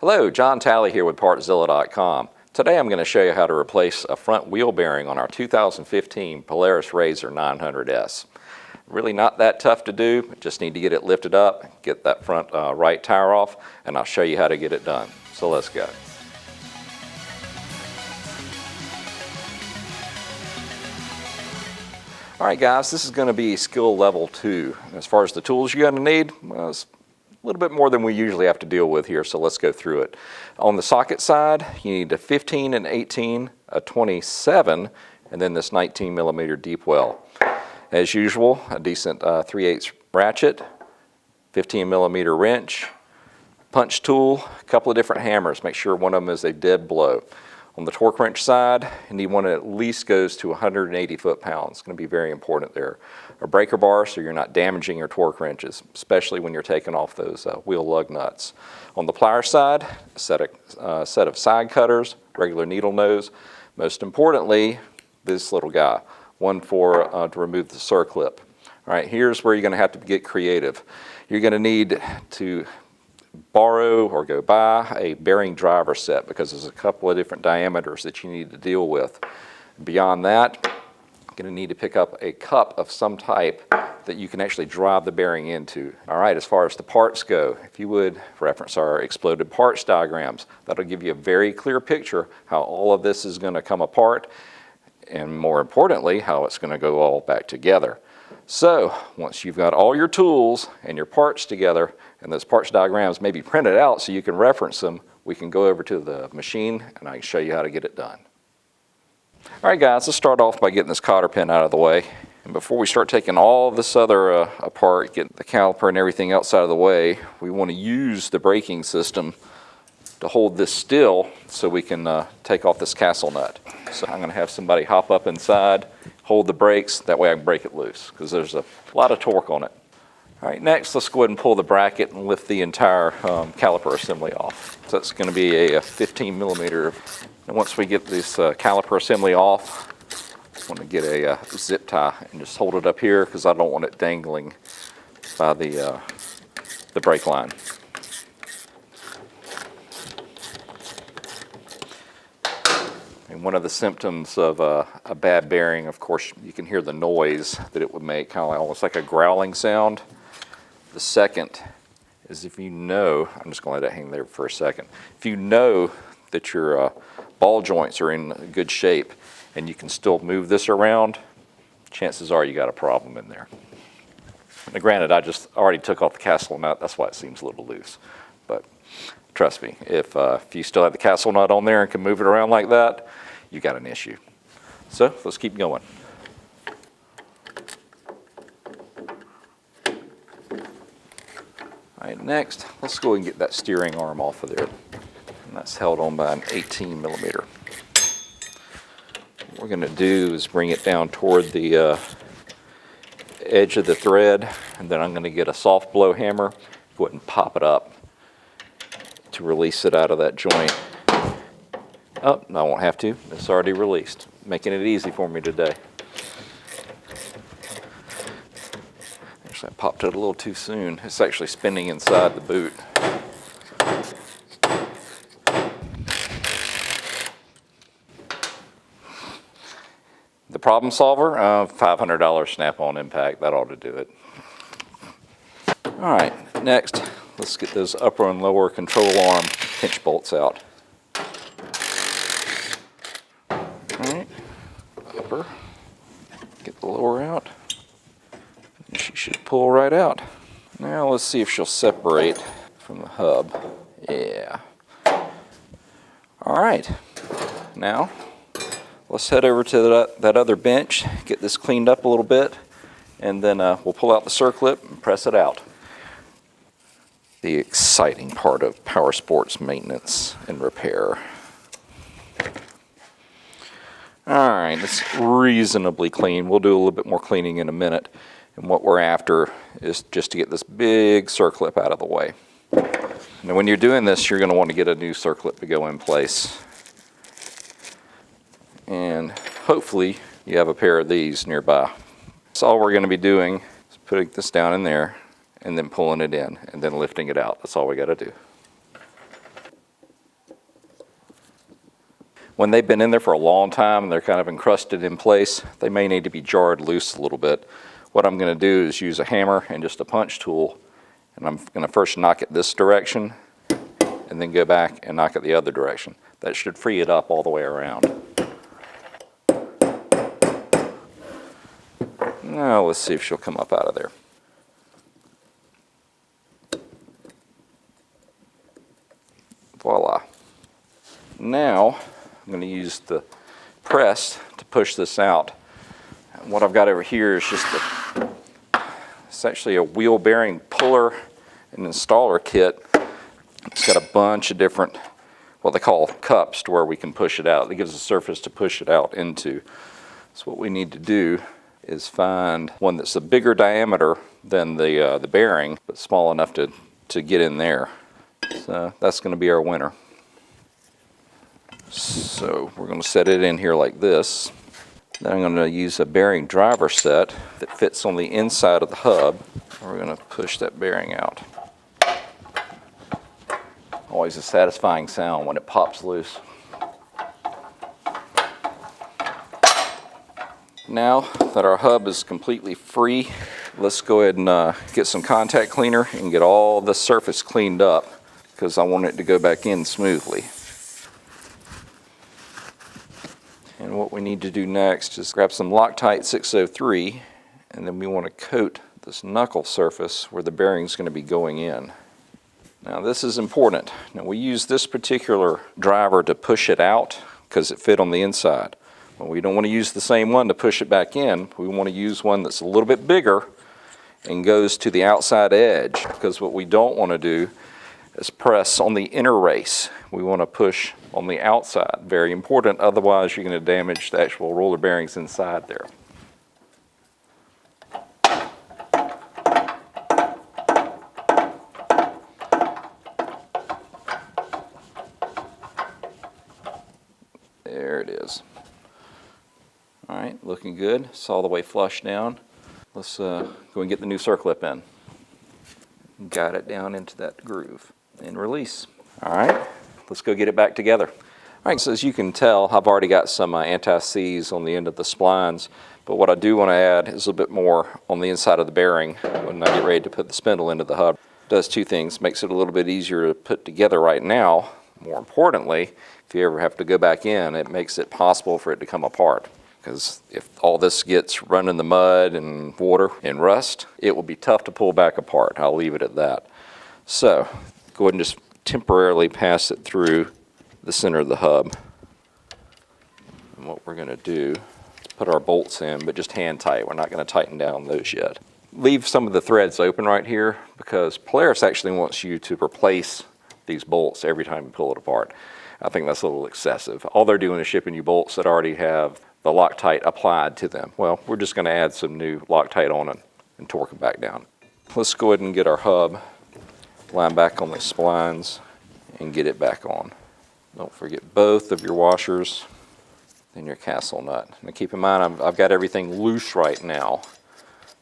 Hello, John Talley here with Partzilla.com. Today I'm going to show you how to replace a front wheel bearing on our 2015 Polaris RZR 900S. Really not that tough to do, but just need to get it lifted up, get that front right tire off, and I'll show you how to get it done. So let's go. Alright guys, this is going to be skill level 2. As far as the tools you're going to need, well, it's a little bit more than we usually have to deal with here, so let's go through it. On the socket side, you need a 15 and 18, a 27, and then this 19 millimeter deep well. As usual, a decent 3/8 ratchet, 15 millimeter wrench, punch tool, a couple of different hammers. Make sure one of them is a dead blow. On the torque wrench side, you need one that at least goes to 180 foot-pounds. It's going to be very important there. A breaker bar so you're not damaging your torque wrenches, especially when you're taking off those wheel lug nuts. On the plier side, a set of side cutters, regular needle nose. Most importantly, this little guy, one for to remove the circlip. All right, here's where you're going to have to get creative. You're going to need to borrow or go buy a bearing driver set because there's a couple of different diameters that you need to deal with. Beyond that, you're going to need to pick up a cup of some type that you can actually drive the bearing into. All right, as far as the parts go, if you would reference our exploded parts diagrams, that'll give you a very clear picture how all of this is going to come apart and more importantly, how it's going to go all back together. So once you've got all your tools and your parts together and those parts diagrams maybe printed out so you can reference them, we can go over to the machine and I can show you how to get it done. Alright guys, let's start off by getting this cotter pin out of the way. And before we start taking all this other apart, get the caliper and everything else out of the way, we want to use the braking system to hold this still so we can take off this castle nut. So I'm going to have somebody hop up inside, hold the brakes, that way I can break it loose because there's a lot of torque on it. All right, next let's go ahead and pull the bracket and lift the entire caliper assembly off. So that's going to be a 15 millimeter. And once we get this caliper assembly off, I'm going to get a zip tie and just hold it up here because I don't want it dangling by the brake line. And one of the symptoms of a bad bearing, of course, you can hear the noise that it would make, kind of like, almost like a growling sound. The second is if you know, I'm just going to let it hang there for a second. If you know that your ball joints are in good shape and you can still move this around, chances are you got a problem in there. Now, granted, I just already took off the castle nut, that's why it seems a little loose. But trust me, if you still have the castle nut on there and can move it around like that, you got an issue. So let's keep going. All right, next, let's go and get that steering arm off of there. And that's held on by an 18 millimeter. What we're going to do is bring it down toward the edge of the thread, and then I'm going to get a soft blow hammer, go ahead and pop it up to release it out of that joint. Oh, no, I won't have to. It's already released, making it easy for me today. Actually, I popped it a little too soon. It's actually spinning inside the boot. The problem solver, $500 snap-on impact. That ought to do it. All right, next, let's get those upper and lower control arm pinch bolts out. All right, upper, get the lower out. And she should pull right out. Now let's see if she'll separate from the hub. Yeah. All right, now let's head over to that other bench, get this cleaned up a little bit, and then we'll pull out the circlip and press it out. The exciting part of power sports maintenance and repair. All right, it's reasonably clean. We'll do a little bit more cleaning in a minute. And what we're after is just to get this big circlip out of the way. Now when you're doing this, you're going to want to get a new circlip to go in place. And hopefully you have a pair of these nearby. So all we're going to be doing is putting this down in there and then pulling it in and then lifting it out. That's all we got to do. When they've been in there for a long time and they're kind of encrusted in place, they may need to be jarred loose a little bit. What I'm going to do is use a hammer and just a punch tool, and I'm going to first knock it this direction and then go back and knock it the other direction. That should free it up all the way around. Now let's see if she'll come up out of there. Voila. Now I'm going to use the press to push this out. And what I've got over here is just it's actually a wheel bearing puller and installer kit. It's got a bunch of different, what they call cups, to where we can push it out. It gives us a surface to push it out into. So what we need to do is find one that's a bigger diameter than the bearing, but small enough to get in there. So that's going to be our winner. So we're going to set it in here like this. Then I'm going to use a bearing driver set that fits on the inside of the hub. We're going to push that bearing out. Always a satisfying sound when it pops loose. Now that our hub is completely free, let's go ahead and get some contact cleaner and get all the surface cleaned up, because I want it to go back in smoothly. And what we need to do next is grab some Loctite 603, and then we want to coat this knuckle surface where the bearing is going to be going in. Now this is important. Now we use this particular driver to push it out because it fit on the inside. Well, we don't want to use the same one to push it back in. We want to use one that's a little bit bigger and goes to the outside edge, because what we don't want to do is press on the inner race. We want to push on the outside. Very important, otherwise you're going to damage the actual roller bearings inside there. There it is. All right, looking good. It's all the way flush down. Let's go and get the new circlip in. Guide it down into that groove and release. All right, let's go get it back together. All right, so as you can tell, I've already got some anti-seize on the end of the splines, but what I do want to add is a little bit more on the inside of the bearing when I get ready to put the spindle into the hub. It does two things: makes it a little bit easier to put together right now. More importantly, if you ever have to go back in, it makes it possible for it to come apart. Because if all this gets run in the mud and water and rust, it will be tough to pull back apart. I'll leave it at that. So go ahead and just temporarily pass it through the center of the hub. And what we're going to do is put our bolts in, but just hand tight. We're not going to tighten down those yet. Leave some of the threads open right here, because Polaris actually wants you to replace these bolts every time you pull it apart. I think that's a little excessive. All they're doing is shipping you bolts that already have the Loctite applied to them. Well, we're just going to add some new Loctite on it and torque them back down. Let's go ahead and get our hub line back on the splines and get it back on. Don't forget both of your washers and your castle nut. Now keep in mind, I've got everything loose right now.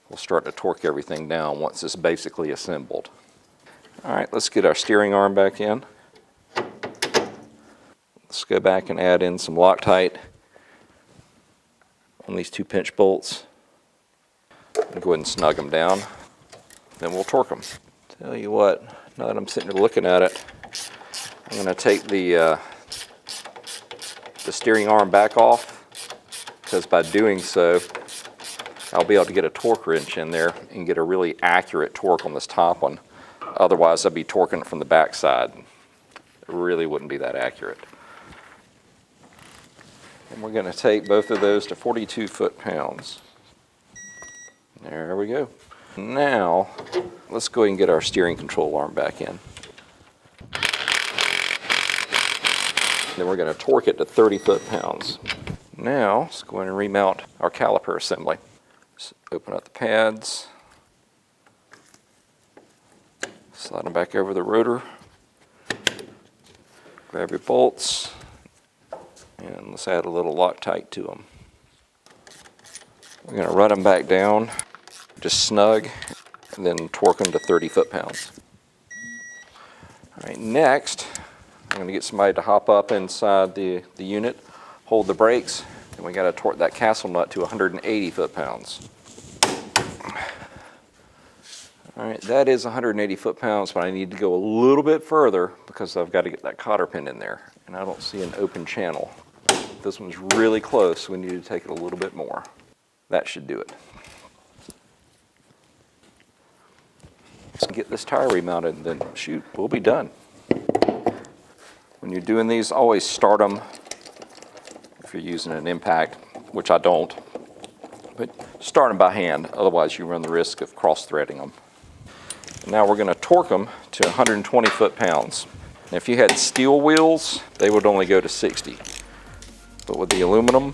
We'll start to torque everything down once it's basically assembled. All right, let's get our steering arm back in. Let's go back and add in some Loctite on these 2 pinch bolts. And go ahead and snug them down. Then we'll torque them. Tell you what, now that I'm sitting here looking at it, I'm going to take the steering arm back off, because by doing so, I'll be able to get a torque wrench in there and get a really accurate torque on this top one. Otherwise, I'd be torquing it from the back side. It really wouldn't be that accurate. And we're going to take both of those to 42 foot-pounds. There we go. Now, let's go ahead and get our steering control arm back in. Then we're going to torque it to 30 foot-pounds. Now, let's go ahead and remount our caliper assembly. Just open up the pads. Slide them back over the rotor. Grab your bolts. And let's add a little Loctite to them. We're going to run them back down, just snug, and then torque them to 30 foot-pounds. All right, next, I'm going to get somebody to hop up inside the unit. hold the brakes, and we got to torque that castle nut to 180 foot-pounds. All right, that is 180 foot-pounds, but I need to go a little bit further because I've got to get that cotter pin in there, and I don't see an open channel. This one's really close, so we need to take it a little bit more. That should do it. Let's get this tire remounted, and then shoot, we'll be done. When you're doing these, always start them if you're using an impact, which I don't, but start them by hand, otherwise you run the risk of cross-threading them. Now we're going to torque them to 120 foot-pounds. And if you had steel wheels, they would only go to 60. But with the aluminum,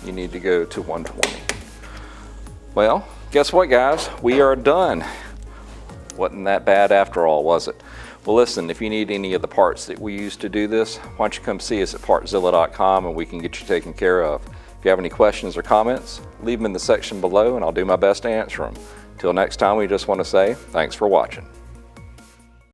you need to go to 120. Well, guess what, guys? We are done. Wasn't that bad after all, was it? Well, listen, if you need any of the parts that we use to do this, why don't you come see us at Partzilla.com and we can get you taken care of. If you have any questions or comments, leave them in the section below and I'll do my best to answer them. Till next time, we just want to say thanks for watching.